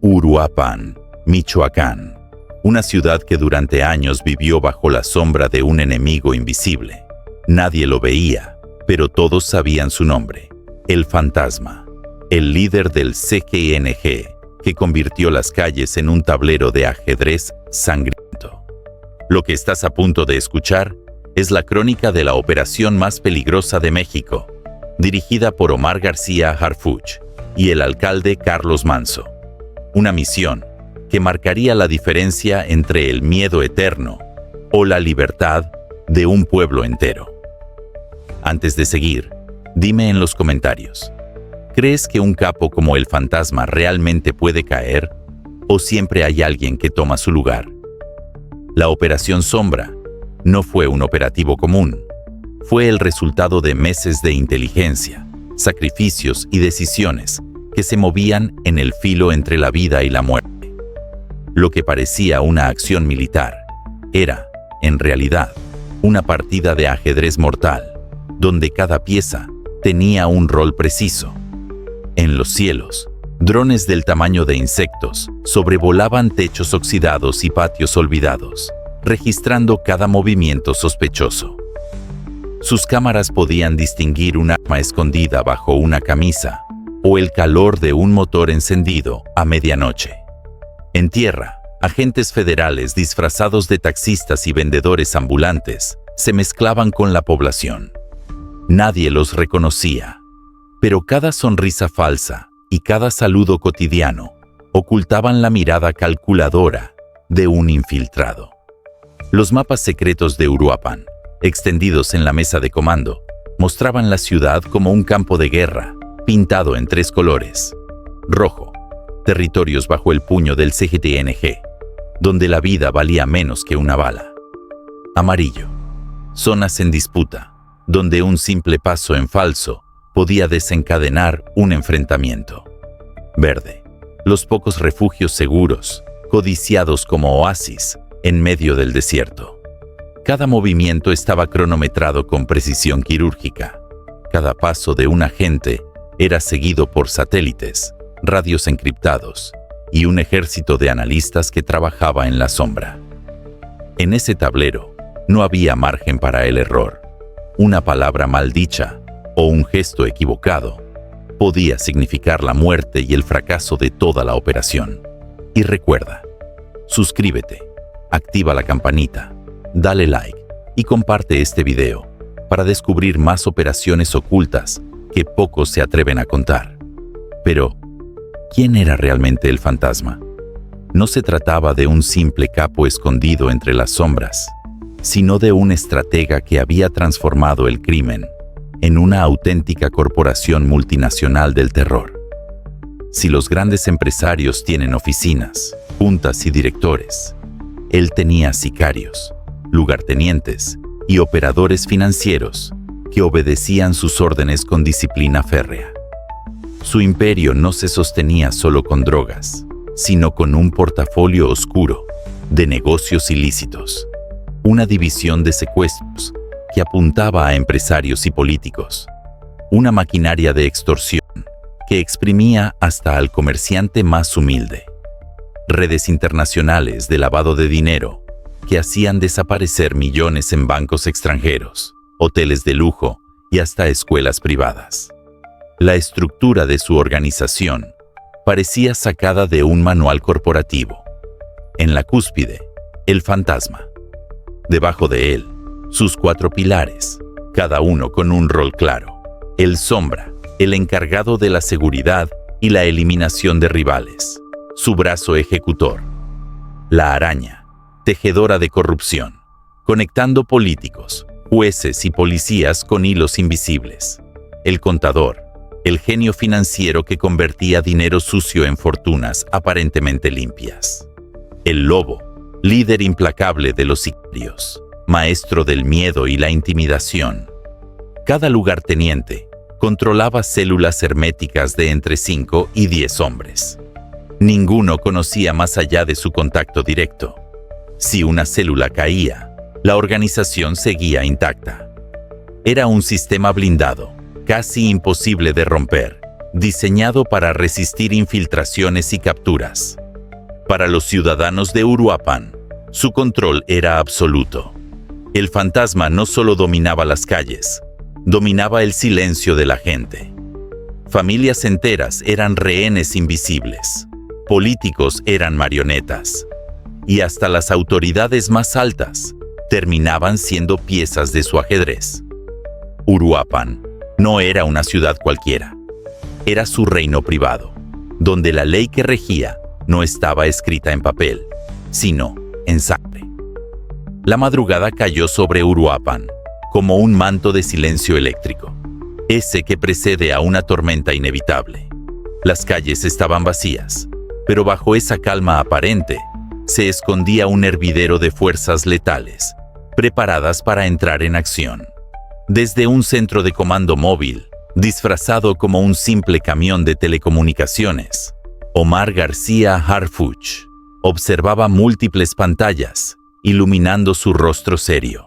Uruapan, Michoacán, una ciudad que durante años vivió bajo la sombra de un enemigo invisible. Nadie lo veía, pero todos sabían su nombre: el Fantasma, el líder del CGNG, que convirtió las calles en un tablero de ajedrez sangriento. Lo que estás a punto de escuchar es la crónica de la operación más peligrosa de México, dirigida por Omar García Harfuch y el alcalde Carlos Manzo. Una misión que marcaría la diferencia entre el miedo eterno o la libertad de un pueblo entero. Antes de seguir, dime en los comentarios, ¿crees que un capo como el Fantasma realmente puede caer o siempre hay alguien que toma su lugar? La Operación Sombra no fue un operativo común, fue el resultado de meses de inteligencia, sacrificios y decisiones que se movían en el filo entre la vida y la muerte. Lo que parecía una acción militar era, en realidad, una partida de ajedrez mortal, donde cada pieza tenía un rol preciso. En los cielos, drones del tamaño de insectos sobrevolaban techos oxidados y patios olvidados, registrando cada movimiento sospechoso. Sus cámaras podían distinguir un arma escondida bajo una camisa o el calor de un motor encendido a medianoche. En tierra, agentes federales disfrazados de taxistas y vendedores ambulantes se mezclaban con la población. Nadie los reconocía, pero cada sonrisa falsa y cada saludo cotidiano ocultaban la mirada calculadora de un infiltrado. Los mapas secretos de Uruapan, extendidos en la mesa de comando, mostraban la ciudad como un campo de guerra pintado en 3 colores. Rojo, territorios bajo el puño del CGTNG, donde la vida valía menos que una bala. Amarillo, zonas en disputa, donde un simple paso en falso podía desencadenar un enfrentamiento. Verde, los pocos refugios seguros, codiciados como oasis en medio del desierto. Cada movimiento estaba cronometrado con precisión quirúrgica. Cada paso de un agente era seguido por satélites, radios encriptados y un ejército de analistas que trabajaba en la sombra. En ese tablero no había margen para el error. Una palabra maldicha o un gesto equivocado podía significar la muerte y el fracaso de toda la operación. Y recuerda, suscríbete, activa la campanita, dale like y comparte este video para descubrir más operaciones ocultas que pocos se atreven a contar. Pero, ¿quién era realmente el Fantasma? No se trataba de un simple capo escondido entre las sombras, sino de un estratega que había transformado el crimen en una auténtica corporación multinacional del terror. Si los grandes empresarios tienen oficinas, juntas y directores, él tenía sicarios, lugartenientes y operadores financieros que obedecían sus órdenes con disciplina férrea. Su imperio no se sostenía solo con drogas, sino con un portafolio oscuro de negocios ilícitos, una división de secuestros que apuntaba a empresarios y políticos, una maquinaria de extorsión que exprimía hasta al comerciante más humilde, redes internacionales de lavado de dinero que hacían desaparecer millones en bancos extranjeros, hoteles de lujo y hasta escuelas privadas. La estructura de su organización parecía sacada de un manual corporativo. En la cúspide, el Fantasma. Debajo de él, sus 4 pilares, cada uno con un rol claro. El Sombra, el encargado de la seguridad y la eliminación de rivales. Su brazo ejecutor. La Araña, tejedora de corrupción, conectando políticos, jueces y policías con hilos invisibles. El Contador, el genio financiero que convertía dinero sucio en fortunas aparentemente limpias. El Lobo, líder implacable de los sicarios, maestro del miedo y la intimidación. Cada lugarteniente controlaba células herméticas de entre 5 y 10 hombres. Ninguno conocía más allá de su contacto directo. Si una célula caía, la organización seguía intacta. Era un sistema blindado, casi imposible de romper, diseñado para resistir infiltraciones y capturas. Para los ciudadanos de Uruapan, su control era absoluto. El fantasma no solo dominaba las calles, dominaba el silencio de la gente. Familias enteras eran rehenes invisibles, políticos eran marionetas, y hasta las autoridades más altas terminaban siendo piezas de su ajedrez. Uruapan no era una ciudad cualquiera, era su reino privado, donde la ley que regía no estaba escrita en papel, sino en sangre. La madrugada cayó sobre Uruapan como un manto de silencio eléctrico, ese que precede a una tormenta inevitable. Las calles estaban vacías, pero bajo esa calma aparente se escondía un hervidero de fuerzas letales, preparadas para entrar en acción. Desde un centro de comando móvil, disfrazado como un simple camión de telecomunicaciones, Omar García Harfuch observaba múltiples pantallas, iluminando su rostro serio.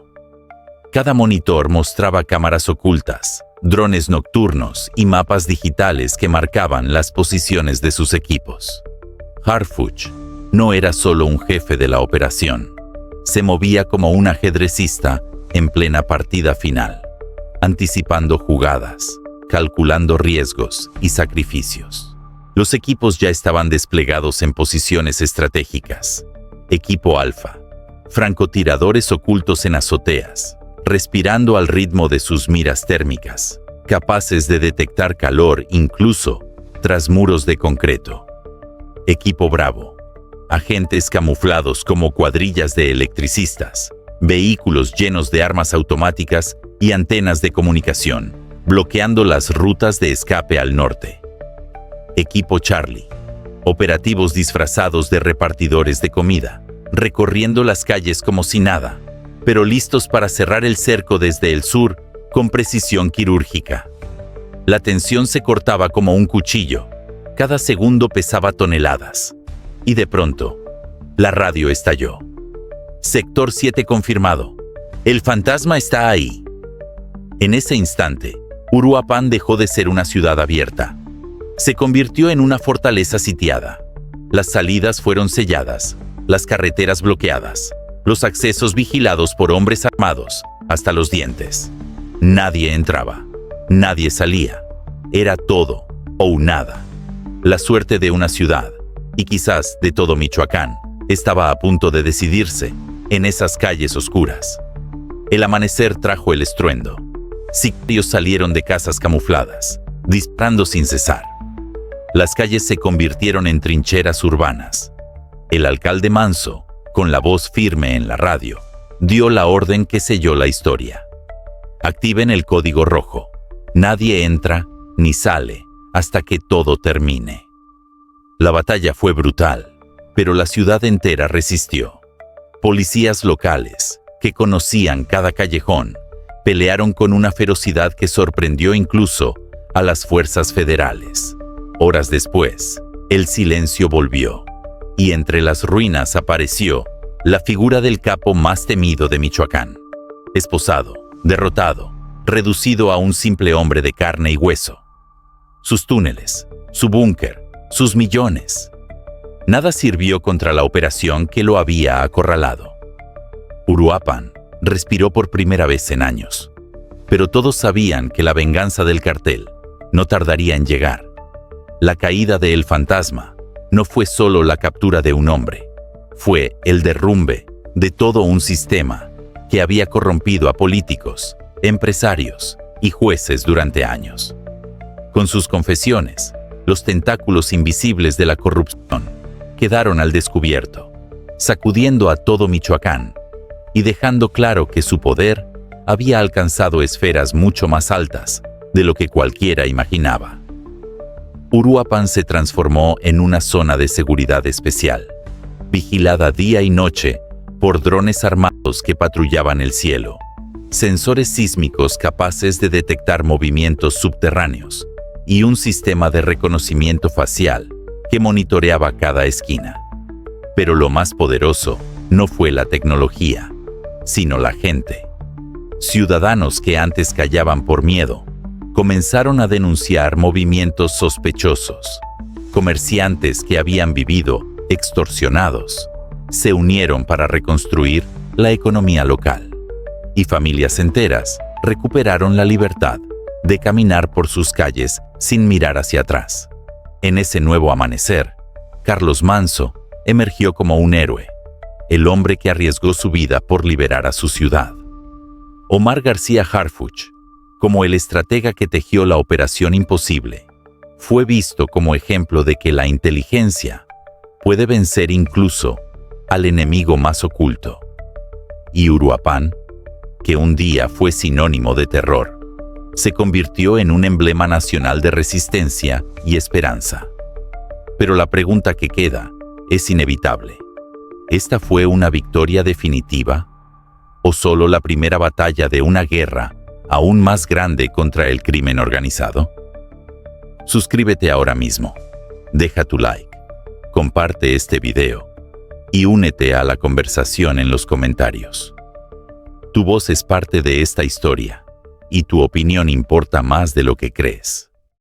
Cada monitor mostraba cámaras ocultas, drones nocturnos y mapas digitales que marcaban las posiciones de sus equipos. Harfuch no era solo un jefe de la operación, se movía como un ajedrecista en plena partida final, anticipando jugadas, calculando riesgos y sacrificios. Los equipos ya estaban desplegados en posiciones estratégicas. Equipo Alfa, francotiradores ocultos en azoteas, respirando al ritmo de sus miras térmicas, capaces de detectar calor incluso tras muros de concreto. Equipo Bravo, agentes camuflados como cuadrillas de electricistas, vehículos llenos de armas automáticas y antenas de comunicación, bloqueando las rutas de escape al norte. Equipo Charlie, operativos disfrazados de repartidores de comida, recorriendo las calles como si nada, pero listos para cerrar el cerco desde el sur con precisión quirúrgica. La tensión se cortaba como un cuchillo, cada segundo pesaba toneladas, y de pronto, la radio estalló. Sector 7 confirmado. El fantasma está ahí. En ese instante, Uruapan dejó de ser una ciudad abierta. Se convirtió en una fortaleza sitiada. Las salidas fueron selladas, las carreteras bloqueadas, los accesos vigilados por hombres armados hasta los dientes. Nadie entraba, nadie salía. Era todo o nada. La suerte de una ciudad, y quizás de todo Michoacán, estaba a punto de decidirse en esas calles oscuras. El amanecer trajo el estruendo. Sicarios salieron de casas camufladas, disparando sin cesar. Las calles se convirtieron en trincheras urbanas. El alcalde Manso, con la voz firme en la radio, dio la orden que selló la historia. Activen el código rojo. Nadie entra ni sale hasta que todo termine. La batalla fue brutal, pero la ciudad entera resistió. Policías locales, que conocían cada callejón, pelearon con una ferocidad que sorprendió incluso a las fuerzas federales. Horas después, el silencio volvió, y entre las ruinas apareció la figura del capo más temido de Michoacán. Esposado, derrotado, reducido a un simple hombre de carne y hueso. Sus túneles, su búnker, sus millones. Nada sirvió contra la operación que lo había acorralado. Uruapan respiró por primera vez en años, pero todos sabían que la venganza del cartel no tardaría en llegar. La caída de El Fantasma no fue solo la captura de un hombre, fue el derrumbe de todo un sistema que había corrompido a políticos, empresarios y jueces durante años. Con sus confesiones, los tentáculos invisibles de la corrupción quedaron al descubierto, sacudiendo a todo Michoacán y dejando claro que su poder había alcanzado esferas mucho más altas de lo que cualquiera imaginaba. Uruapan se transformó en una zona de seguridad especial, vigilada día y noche por drones armados que patrullaban el cielo, sensores sísmicos capaces de detectar movimientos subterráneos y un sistema de reconocimiento facial que monitoreaba cada esquina. Pero lo más poderoso no fue la tecnología, sino la gente. Ciudadanos que antes callaban por miedo, comenzaron a denunciar movimientos sospechosos. Comerciantes que habían vivido extorsionados se unieron para reconstruir la economía local, y familias enteras recuperaron la libertad de caminar por sus calles sin mirar hacia atrás. En ese nuevo amanecer, Carlos Manso emergió como un héroe, el hombre que arriesgó su vida por liberar a su ciudad. Omar García Harfuch, como el estratega que tejió la operación imposible, fue visto como ejemplo de que la inteligencia puede vencer incluso al enemigo más oculto. Y Uruapan, que un día fue sinónimo de terror, se convirtió en un emblema nacional de resistencia y esperanza. Pero la pregunta que queda es inevitable. ¿Esta fue una victoria definitiva? ¿O solo la primera batalla de una guerra aún más grande contra el crimen organizado? Suscríbete ahora mismo, deja tu like, comparte este video y únete a la conversación en los comentarios. Tu voz es parte de esta historia y tu opinión importa más de lo que crees.